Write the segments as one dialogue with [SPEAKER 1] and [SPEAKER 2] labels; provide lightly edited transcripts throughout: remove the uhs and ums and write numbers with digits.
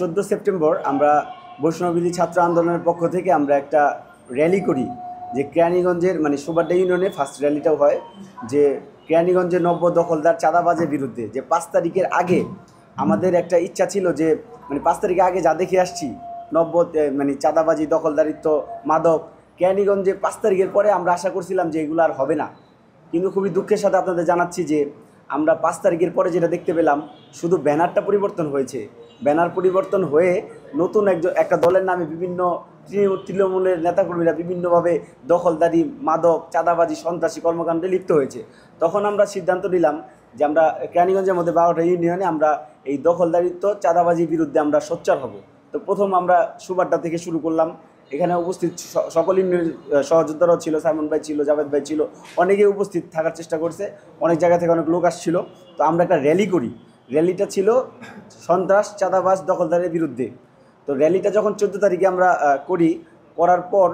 [SPEAKER 1] 14 September আমরা বৈষ্ণববিধি ছাত্র আন্দোলনের পক্ষ থেকে আমরা একটা র্যালি করি, যে কেরানীগঞ্জের মানে সুবাড্ডা ইউনিয়নে ফার্স্ট র্যালিটাও হয়, যে কেরানীগঞ্জের নব্য দখলদার চাঁদাবাজের বিরুদ্ধে। যে 5 তারিখের আগে আমাদের একটা ইচ্ছা ছিল যে মানে 5 তারিখের আগে যা দেখে আসছি নব্য মানে চাঁদাবাজি, দখলদারিত্ব, মাদক কেরানীগঞ্জে 5 তারিখের পরে আমরা আশা করছিলাম যে এগুলো আর হবে না। কিন্তু খুবই দুঃখের সাথে আপনাদের জানাচ্ছি যে আমরা 5 তারিখের পরে যেটা দেখতে পেলাম, শুধু ব্যানারটা পরিবর্তন হয়েছে। ব্যানার পরিবর্তন হয়ে নতুন একটা দলের নামে বিভিন্ন তৃণমূলের নেতাকর্মীরা বিভিন্নভাবে দখলদারি, মাদক, চাঁদাবাজি, সন্ত্রাসী কর্মকাণ্ডে লিপ্ত হয়েছে। তখন আমরা সিদ্ধান্ত নিলাম যে আমরা কেরানীগঞ্জের মধ্যে 12টা ইউনিয়নে আমরা এই দখলদারিত্ব, চাঁদাবাজির বিরুদ্ধে আমরা সোচ্চার হব। তো প্রথম আমরা সুবাড্ডা থেকে শুরু করলাম। এখানে উপস্থিত সকল ইউনিয়নের সহযোদ্ধারাও ছিল, সাইমন ভাই ছিল, জাভেদ ভাই ছিল, অনেকেই উপস্থিত থাকার চেষ্টা করছে, অনেক জায়গা থেকে অনেক লোক আসছিল। তো আমরা একটা র্যালি করি। র্যালিটা ছিল সন্ত্রাস, চাঁদাবাজ, দখলদারের বিরুদ্ধে। তো র্যালিটা যখন 14 তারিখে আমরা করার পর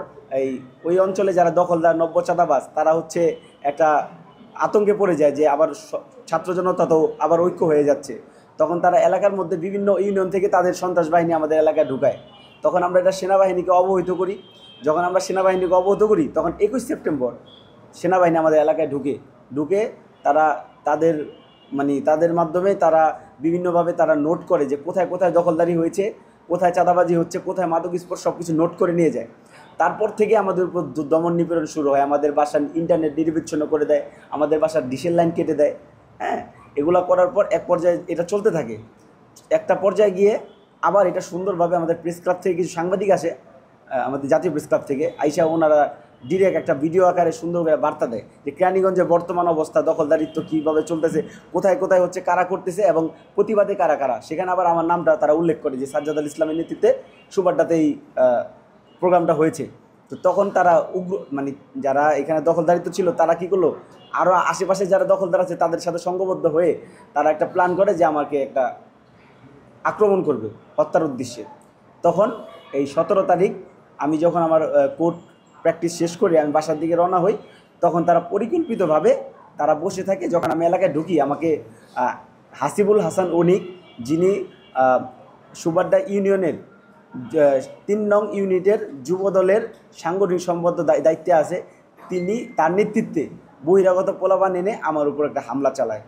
[SPEAKER 1] ওই অঞ্চলে যারা দখলদার, নব্য চাঁদাবাজ, তারা হচ্ছে একটা আতঙ্কে পড়ে যায় যে আবার ছাত্র জনতা তো আবার ঐক্য হয়ে যাচ্ছে। তখন তারা এলাকার মধ্যে বিভিন্ন ইউনিয়ন থেকে তাদের সন্ত্রাস বাহিনী আমাদের এলাকায় ঢুকায়। তখন আমরা এটা সেনাবাহিনীকে অবহিত করি। যখন আমরা সেনাবাহিনীকে অবহিত করি, তখন 21 সেপ্টেম্বর সেনাবাহিনী আমাদের এলাকায় ঢুকে তারা তাদের মাধ্যমে তারা বিভিন্নভাবে তারা নোট করে যে কোথায় কোথায় দখলদারি হয়েছে, কোথায় চাঁদাবাজি হচ্ছে, কোথায় মাদক স্পোর্ট, সব কিছু নোট করে নিয়ে যায়। তারপর থেকে আমাদের উপর দমন নিপীড়ন শুরু হয়। আমাদের বাসার ইন্টারনেট নিরবিচ্ছিন্ন করে দেয়, আমাদের বাসার ডিশের লাইন কেটে দেয়। হ্যাঁ, এগুলো করার পর এক পর্যায়ে এটা চলতে থাকে। একটা পর্যায়ে গিয়ে আবার এটা সুন্দরভাবে আমাদের প্রেস ক্লাব থেকে কিছু সাংবাদিক আসে, আমাদের জাতীয় প্রেস ক্লাব থেকে আইসা, ওনারা ডিরেক্ট একটা ভিডিও আকারে সুন্দর করে বার্তা দেয় যে কেরানীগঞ্জের বর্তমান অবস্থা, দখলদারিত্ব কীভাবে চলতেছে, কোথায় কোথায় হচ্ছে, কারা করতেছে এবং প্রতিবাদে কারা কারা। সেখানে আবার আমার নামটা তারা উল্লেখ করে যে সাজ্জাদ আল ইসলামের নেতৃত্বে সুবাড্ডাতে এই প্রোগ্রামটা হয়েছে। তো তখন তারা যারা এখানে দখলদারিত্ব ছিল তারা কী করলো, আরও আশেপাশে যারা দখলদার আছে তাদের সাথে সংঘবদ্ধ হয়ে তারা একটা প্ল্যান করে যে আমাকে একটা আক্রমণ করবে হত্যার উদ্দেশ্যে। তখন এই 17 তারিখ আমি যখন আমার কোর্ট প্র্যাকটিস শেষ করি, আমি বাসার দিকে রওনা হই, তখন তারা পরিকল্পিতভাবে তারা বসে থাকে। যখন আমি এলাকায় ঢুকি, আমাকে হাসিবুল হাসান অনিক, যিনি সুবাড্ডা ইউনিয়নের 3 নং ইউনিটের যুবদলের সাংগঠনিক সম্পাদক দায়িত্বে আছে, তিনি তার নেতৃত্বে বহিরাগত পোলাপান এনে আমার উপর একটা হামলা চালায়।